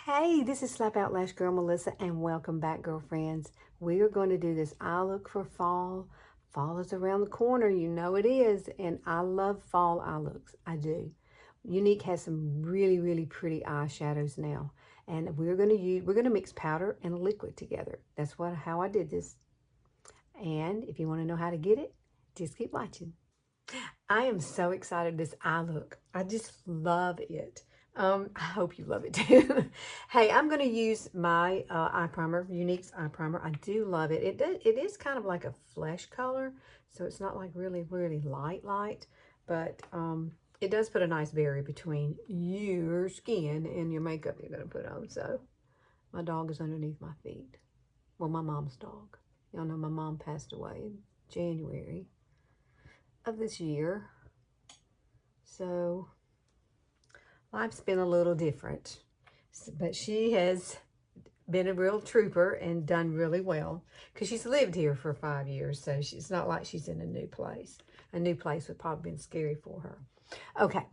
Hey, this is Slap Out Lash Girl Melissa, and welcome back, girlfriends. We are going to do this eye look for fall. Fall is around the corner, you know it is, and I love fall eye looks. I do. Younique has some really pretty eyeshadows now, and we're going to mix powder and liquid together. That's how I did this. And if you want to know how to get it, just keep watching. I am so excited this eye look. I just love it. I hope you love it too. Hey, I'm going to use my eye primer, Younique's eye primer. I do love it. It is kind of like a flesh color, so it's not like really light, but it does put a nice barrier between your skin and your makeup you're going to put on. So my dog is underneath my feet. Well, my mom's dog. Y'all know my mom passed away in January of this year. So life's been a little different, but she has been a real trooper and done really well because she's lived here for 5 years. So it's not like she's in a new place. A new place would probably been scary for her. Okay,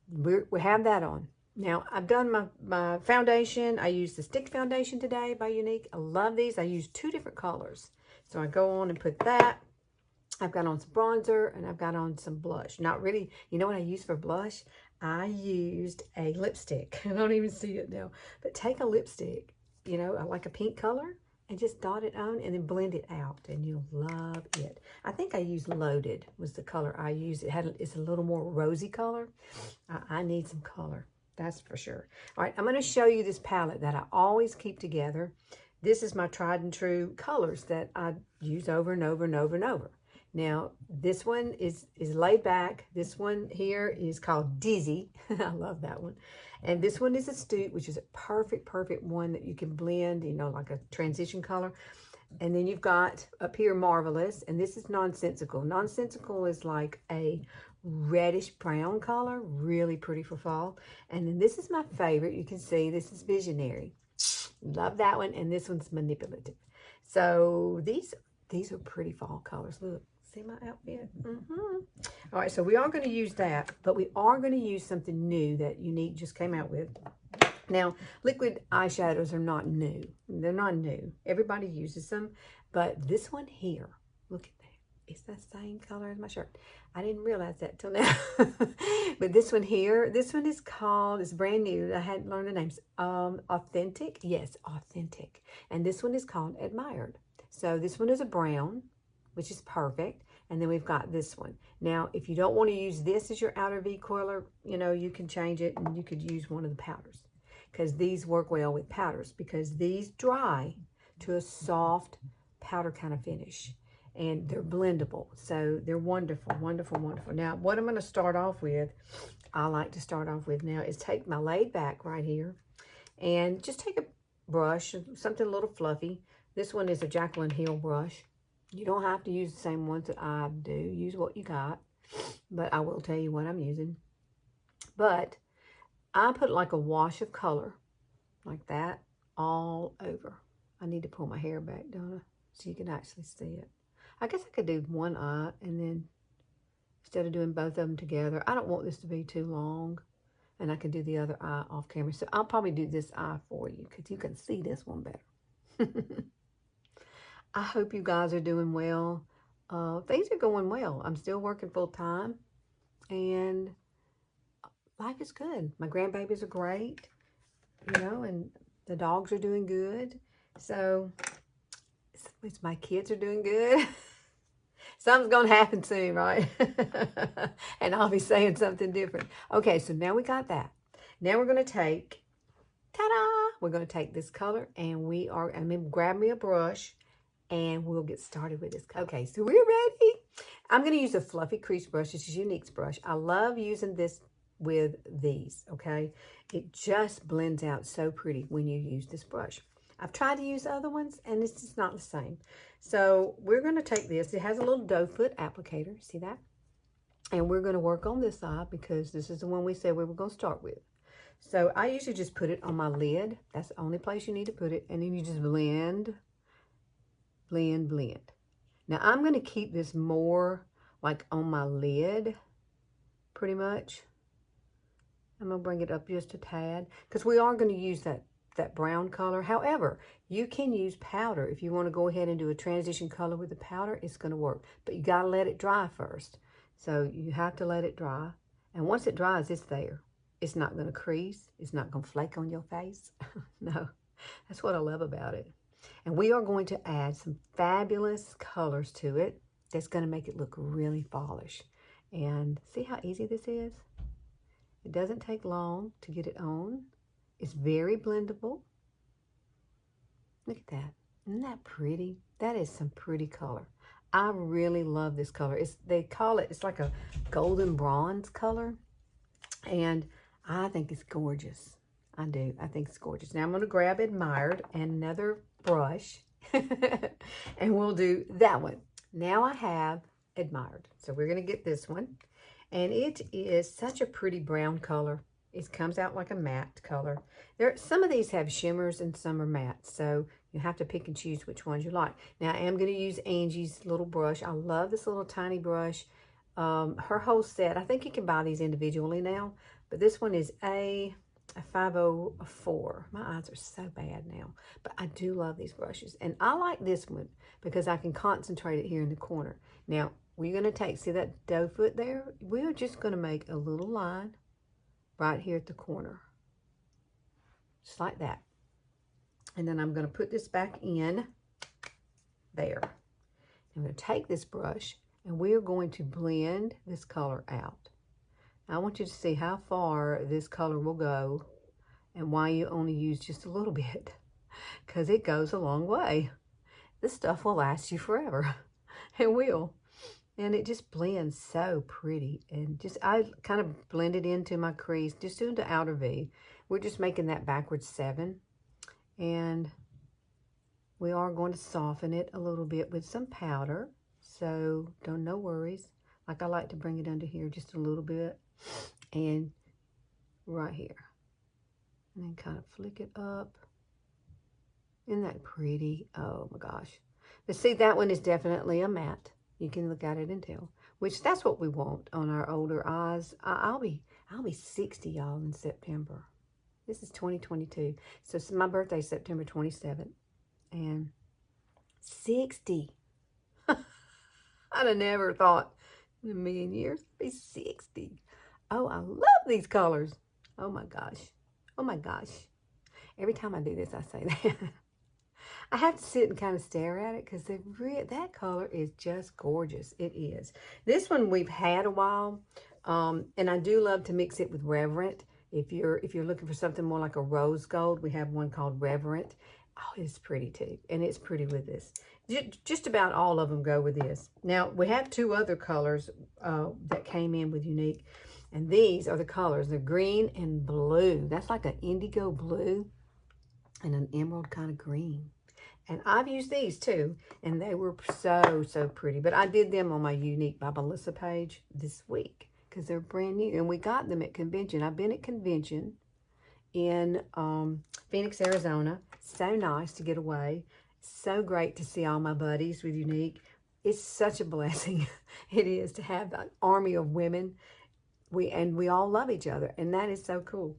we have that on. Now, I've done my foundation. I used the stick foundation today by Younique. I love these. I use 2 different colors. So I go on and put that. I've got on some bronzer and I've got on some blush. Not really, you know what I use for blush? I used a lipstick. I don't even see it now. But take a lipstick, you know, like a pink color, and just dot it on and then blend it out, and you'll love it. I think I used Loaded was the color I used. It's a little more rosy color. I need some color, that's for sure. All right, I'm going to show you this palette that I always keep together. This is my tried and true colors that I use over and over and over and over. Now, this one is laid back. This one here is called Dizzy. I love that one. And this one is Astute, which is a perfect one that you can blend, you know, like a transition color. And then you've got up here Marvelous, and this is Nonsensical. Nonsensical is like a reddish brown color, really pretty for fall. And then this is my favorite. You can see this is Visionary. Love that one. And this one's Manipulative. So these are pretty fall colors. Look. See my outfit? All right, so we are going to use that, but we are going to use something new that Younique just came out with. Now, liquid eyeshadows are not new. They're not new. Everybody uses them, but this one here, look at that. It's the same color as my shirt. I didn't realize that till now. But this one here, this one is called, it's brand new. I hadn't learned the names. Authentic. Yes, Authentic. And this one is called Admired. So this one is a brown, which is perfect. And then we've got this one. Now, if you don't want to use this as your outer V color, you know, you can change it and you could use one of the powders, because these work well with powders, because these dry to a soft powder kind of finish, and they're blendable. So they're wonderful. Now, what I'm going to start off with, I like to start off with now, is take my laid back right here and just take a brush, something a little fluffy. This one is a Jacqueline Hill brush. You don't have to use the same ones that I do. Use what you got. But I will tell you what I'm using. But I put like a wash of color, like that, all over. I need to pull my hair back, don't I? So you can actually see it. I guess I could do one eye, and then instead of doing both of them together, I don't want this to be too long. And I can do the other eye off camera. So I'll probably do this eye for you, because you can see this one better. I hope you guys are doing well. Things are going well. I'm still working full time, and life is good. My grandbabies are great, you know, and the dogs are doing good. So my kids are doing good. Something's going to happen soon, right? And I'll be saying something different. Okay, so now we got that. Now we're going to take, ta-da! We're going to take this color, and I'm going to grab me a brush, and we'll get started with this color. Okay, so we're ready. I'm going to use a fluffy crease brush. This is Younique's brush. I love using this with these, okay? It just blends out so pretty when you use this brush. I've tried to use other ones, and it's just not the same. So we're going to take this. It has a little doe foot applicator. See that? And we're going to work on this side, because this is the one we said we were going to start with. So I usually just put it on my lid. That's the only place you need to put it. And then you just blend. Now I'm going to keep this more like on my lid, pretty much. I'm going to bring it up just a tad, because we are going to use that that brown color. However, you can use powder. If you want to go ahead and do a transition color with the powder, it's going to work. But you got to let it dry first. So you have to let it dry. And once it dries, it's there. It's not going to crease. It's not going to flake on your face. No, that's what I love about it. And we are going to add some fabulous colors to it that's going to make it look really fallish. And see how easy this is? It doesn't take long to get it on. It's very blendable. Look at that. Isn't that pretty? That is some pretty color. I really love this color. They call it, it's like a golden bronze color. And I think it's gorgeous. I do. I think it's gorgeous. Now I'm going to grab Admired and another brush. And we'll do that one. Now I have Admired. So we're going to get this one. And it is such a pretty brown color. It comes out like a matte color. Some of these have shimmers and some are matte. So you have to pick and choose which ones you like. Now I am going to use Angie's little brush. I love this little tiny brush. Her whole set, I think you can buy these individually now. But this one is a 504. My eyes are so bad now. But I do love these brushes. And I like this one because I can concentrate it here in the corner. Now, we're going to take, see that doe foot there? We're just going to make a little line right here at the corner. Just like that. And then I'm going to put this back in there. I'm going to take this brush and we're going to blend this color out. Now, I want you to see how far this color will go and why you only use just a little bit, because it goes a long way. This stuff will last you forever. It will. And it just blends so pretty. And just, I kind of blend it into my crease, just doing the outer V. We're just making that backwards 7. And we are going to soften it a little bit with some powder. So no worries. Like I like to bring it under here just a little bit. And right here. And then kind of flick it up. Isn't that pretty? Oh my gosh. But see, that one is definitely a matte. You can look at it and tell, which that's what we want on our older eyes. I'll be 60, y'all, in September. This is 2022. So my birthday is September 27th. And 60. I'd have never thought in a million years I'd be 60. Oh, I love these colors. Oh my gosh. Oh my gosh. Every time I do this, I say that. I have to sit and kind of stare at it because that color is just gorgeous. It is. This one we've had a while, and I do love to mix it with Reverent. If you're looking for something more like a rose gold, we have one called Reverent. Oh, it's pretty too, and it's pretty with this. Just about all of them go with this. Now we have 2 other colors that came in with Younique, and these are the colors. They're green and blue. That's like an indigo blue and an emerald kind of green. And I've used these too, and they were so pretty. But I did them on my Younique by Melissa page this week because they're brand new. And we got them at convention. I've been at convention in Phoenix, Arizona. So nice to get away. So great to see all my buddies with Younique. It's such a blessing. It is to have an army of women. We all love each other, and that is so cool.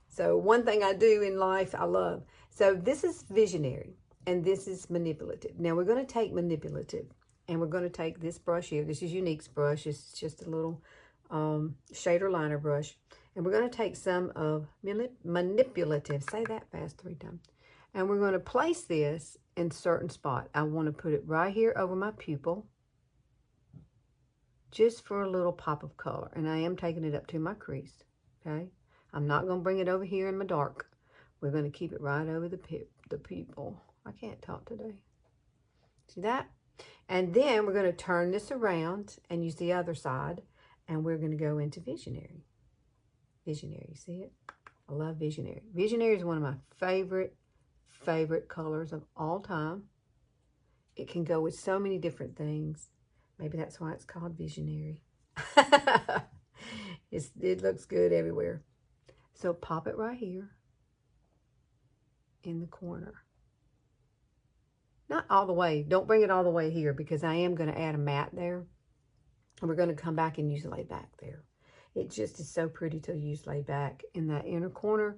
So one thing I do in life, I love. So this is Visionary. And this is Manipulative. Now we're going to take Manipulative. And we're going to take this brush here. This is Younique's brush. It's just a little shader liner brush. And we're going to take some of Manipulative. Say that fast 3 times. And we're going to place this in a certain spot. I want to put it right here over my pupil. Just for a little pop of color. And I am taking it up to my crease. Okay. I'm not going to bring it over here in my dark. We're going to keep it right over the pupil. I can't talk today. See that? And then we're going to turn this around and use the other side. And we're going to go into Visionary. Visionary, see it? I love Visionary. Visionary is one of my favorite colors of all time. It can go with so many different things. Maybe that's why it's called Visionary. It looks good everywhere. So pop it right here in the corner. Not all the way. Don't bring it all the way here because I am going to add a matte there. And we're going to come back and use lay back there. It just is so pretty to use lay back in that inner corner.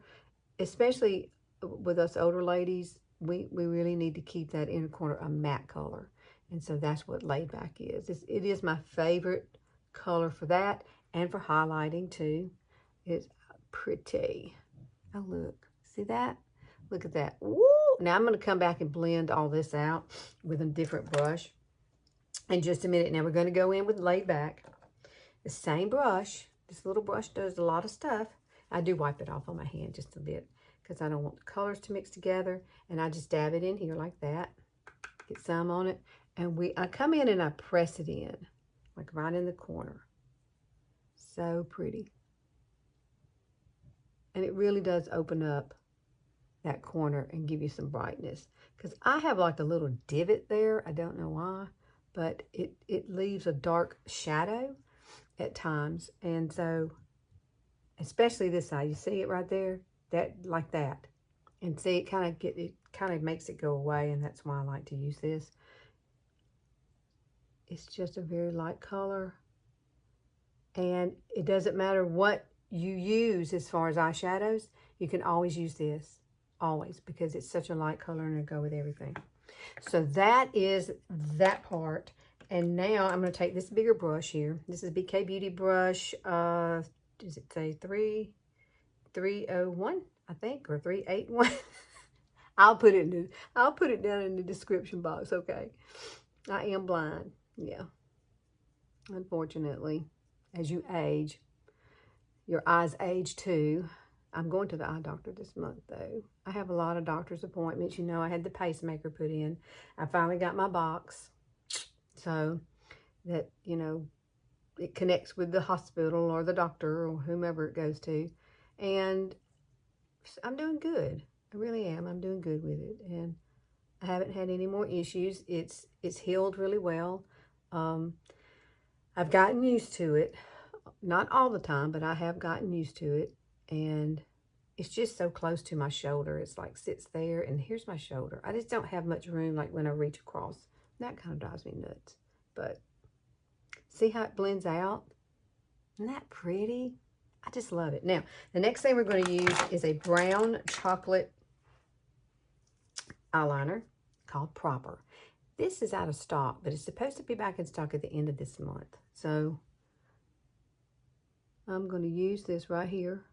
Especially with us older ladies, we really need to keep that inner corner a matte color. And so that's what Laid Back is. It is my favorite color for that and for highlighting too. It's pretty. Oh, look. See that? Look at that. Woo! Now I'm going to come back and blend all this out with a different brush in just a minute. Now we're going to go in with Laid Back. The same brush. This little brush does a lot of stuff. I do wipe it off on my hand just a bit because I don't want the colors to mix together. And I just dab it in here like that. Get some on it. And I come in and I press it in, like right in the corner. So pretty. And it really does open up that corner and give you some brightness. Because I have like a little divot there. I don't know why. But it leaves a dark shadow at times. And so, especially this side, you see it right there? That, like that. And see, it kind of makes it go away, and that's why I like to use this. It's just a very light color. And it doesn't matter what you use as far as eyeshadows, you can always use this. Always, because it's such a light color and it'll go with everything. So that is that part. And now I'm going to take this bigger brush here. This is BK Beauty brush. Does it say 301, I think, or 381? I'll put it down in the description box, okay? I am blind. Yeah. Unfortunately, as you age, your eyes age too. I'm going to the eye doctor this month, though. I have a lot of doctor's appointments. You know, I had the pacemaker put in. I finally got my box so that, you know, it connects with the hospital or the doctor or whomever it goes to. And I'm doing good. I really am. I'm doing good with it. And I haven't had any more issues. It's healed really well. I've gotten used to it. Not all the time, but I have gotten used to it. And it's just so close to my shoulder. It's like sits there, and here's my shoulder. I just don't have much room like when I reach across. That kind of drives me nuts. But see how it blends out? Isn't that pretty? I just love it. Now, the next thing we're going to use is a brown chocolate eyeliner called Proper. This is out of stock, but it's supposed to be back in stock at the end of this month. So I'm going to use this right here.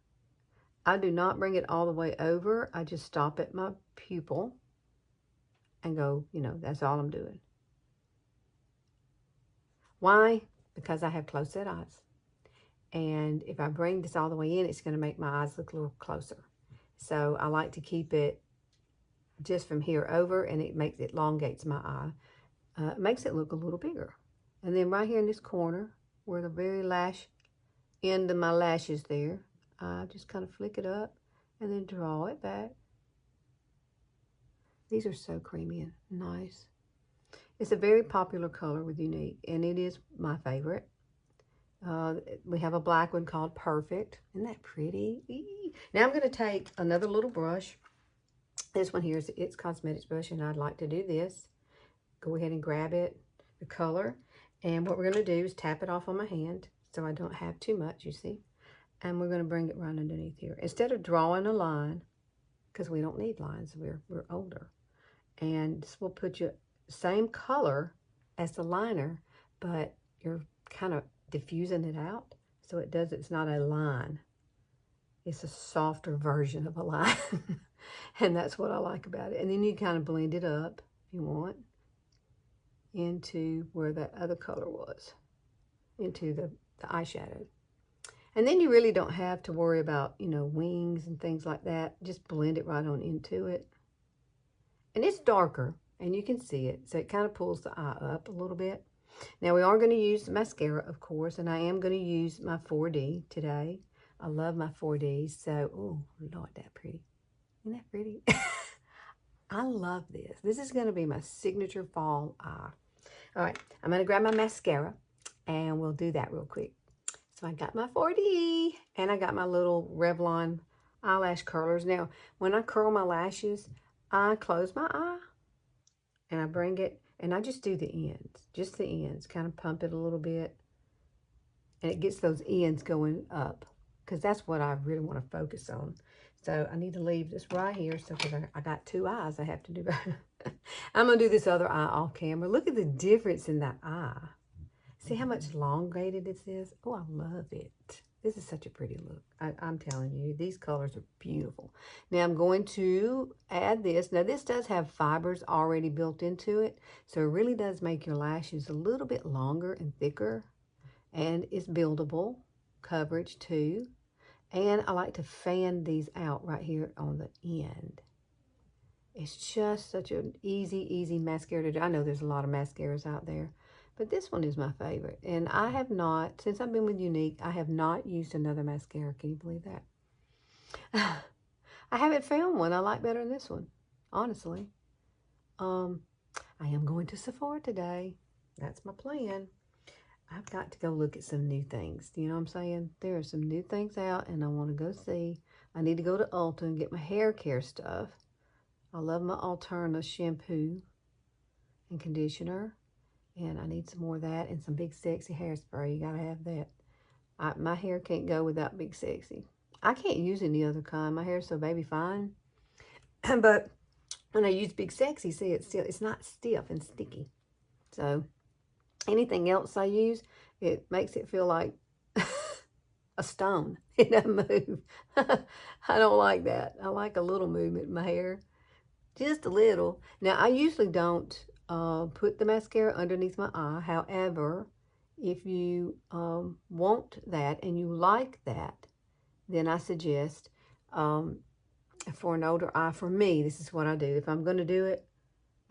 I do not bring it all the way over. I just stop at my pupil and go, you know, that's all I'm doing. Why? Because I have close-set eyes. And if I bring this all the way in, it's going to make my eyes look a little closer. So I like to keep it just from here over, and it elongates my eye. It makes it look a little bigger. And then right here in this corner, where the very end of my lashes there, I just kind of flick it up and then draw it back. These are so creamy and nice. It's a very popular color with Younique, and it is my favorite. We have a black one called Perfect. Isn't that pretty? Eee. Now I'm going to take another little brush. This one here is It's Cosmetics brush, and I'd like to do this. Go ahead and grab it, the color. And what we're going to do is tap it off on my hand so I don't have too much, you see. And we're going to bring it right underneath here. Instead of drawing a line, because we don't need lines, we're older. And this will put you same color as the liner, but you're kind of diffusing it out. So it's not a line. It's a softer version of a line. And that's what I like about it. And then you kind of blend it up, if you want, into where that other color was, into the eyeshadow. And then you really don't have to worry about, you know, wings and things like that. Just blend it right on into it. And it's darker, and you can see it. So it kind of pulls the eye up a little bit. Now, we are going to use mascara, of course, and I am going to use my 4D today. I love my 4Ds. So, oh, Lord, that pretty. Isn't that pretty? I love this. This is going to be my signature fall eye. All right, I'm going to grab my mascara, and we'll do that real quick. So I got my 4D, and I got my little Revlon eyelash curlers. Now, when I curl my lashes, I close my eye, and I bring it, and I just do the ends, just the ends, kind of pump it a little bit, and it gets those ends going up, because that's what I really want to focus on. So I need to leave this right here. So because I got 2 eyes I have to do. I'm going to do this other eye off camera. Look at the difference in that eye. See how much elongated this is? Oh, I love it. This is such a pretty look. I'm telling you, these colors are beautiful. Now I'm going to add this. Now this does have fibers already built into it. So it really does make your lashes a little bit longer and thicker. And it's buildable coverage too. And I like to fan these out right here on the end. It's just such an easy mascara to do. I know there's a lot of mascaras out there, but this one is my favorite. And I have not, since I've been with Younique, I have not used another mascara. Can you believe that? I haven't found one I like better than this one, honestly. I am going to Sephora today. That's my plan. I've got to go look at some new things. You know what I'm saying? There are some new things out, and I want to go see. I need to go to Ulta and get my hair care stuff. I love my Alterna shampoo and conditioner. And I need some more of that and some Big Sexy hairspray. You got to have that. My hair can't go without Big Sexy. I can't use any other kind. My hair is so baby fine. But when I use Big Sexy, see, it's not stiff and sticky. So anything else I use, it makes it feel like a stone. It doesn't move. I don't like that. I like a little movement in my hair. Just a little. Now, I usually don't put the mascara underneath my eye. However, if you want that and you like that, then I suggest for an older eye, for me, this is what I do. If I'm going to do it,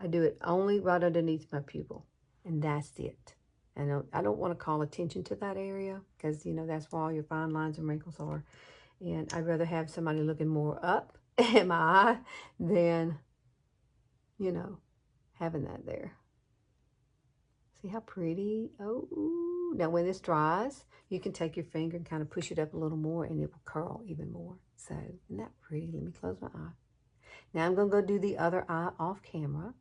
I do it only right underneath my pupil. And that's it. And I don't want to call attention to that area because, you know, that's where all your fine lines and wrinkles are. And I'd rather have somebody looking more up at my eye than, you know, having that there. See how pretty? Oh, now when this dries, you can take your finger and kind of push it up a little more and it will curl even more. So, isn't that pretty? Let me close my eye. Now I'm going to go do the other eye off camera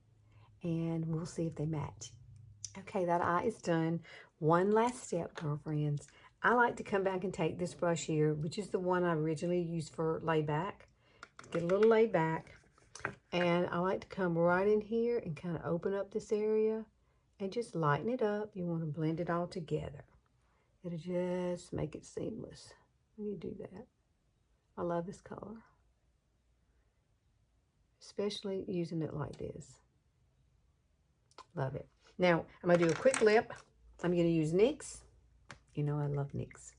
and we'll see if they match. Okay, that eye is done. One last step, girlfriends. I like to come back and take this brush here, which is the one I originally used for layback. Get a little laid back. And I like to come right in here and kind of open up this area and just lighten it up. You want to blend it all together. It'll just make it seamless when you do that. I love this color, especially using it like this. Love it. Now, I'm going to do a quick lip. I'm going to use NYX. You know I love NYX.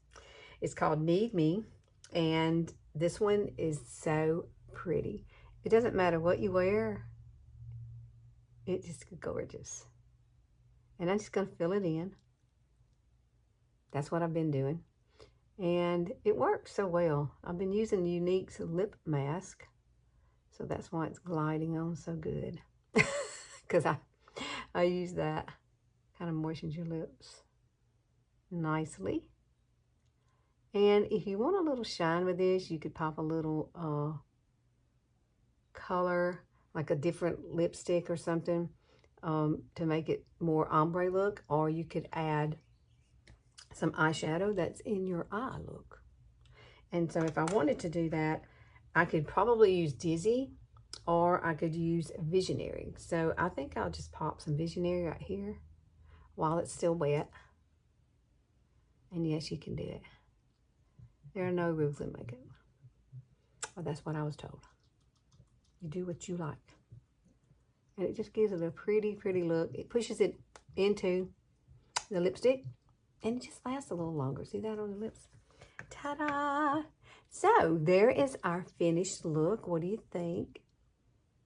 It's called Need Me, and this one is so pretty. It doesn't matter what you wear. It's just gorgeous. And I'm just going to fill it in. That's what I've been doing. And it works so well. I've been using Younique's lip mask. So that's why it's gliding on so good. Because I use that. Kind of moistens your lips nicely. And if you want a little shine with this, you could pop a little color, like a different lipstick or something, to make it more ombre look. Or you could add some eyeshadow that's in your eye look. And so if I wanted to do that, I could probably use Dizzy, or I could use Visionary. So I think I'll just pop some Visionary right here while it's still wet. And yes, you can do it. There are no rules in makeup. Well, that's what I was told. You do what you like. And it just gives it a pretty, pretty look. It pushes it into the lipstick. And it just lasts a little longer. See that on the lips? Ta-da! So, there is our finished look. What do you think?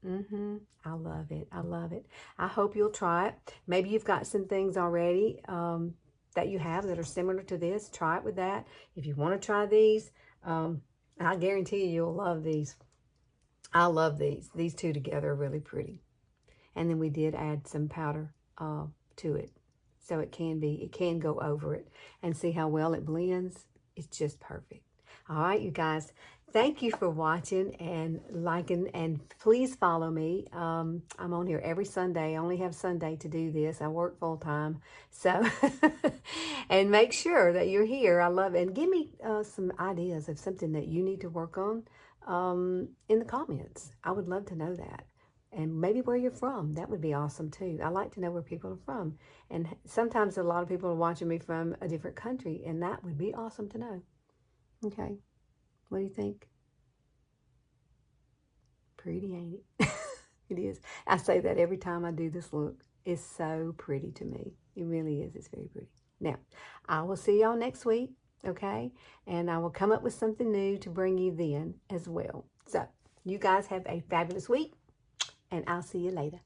I love it. I love it. I hope you'll try it. Maybe you've got some things already that you have that are similar to this. Try it with that. If you want to try these, I guarantee you'll love these. I love these. These two together are really pretty. And then we did add some powder to it. So it can go over it. And see how well it blends? It's just perfect. All right, you guys. Thank you for watching and liking, and please follow me. I'm on here every Sunday. I only have Sunday to do this. I work full time. So, and make sure that you're here. I love it. And give me some ideas of something that you need to work on. in the comments. I would love to know that. And maybe where you're from. That would be awesome too. I like to know where people are from. And sometimes a lot of people are watching me from a different country, and that would be awesome to know. Okay. What do you think? Pretty, ain't it? It is. I say that every time I do this look. It's so pretty to me. It really is. It's very pretty. Now, I will see y'all next week, okay? And I will come up with something new to bring you then as well. So, you guys have a fabulous week, and I'll see you later.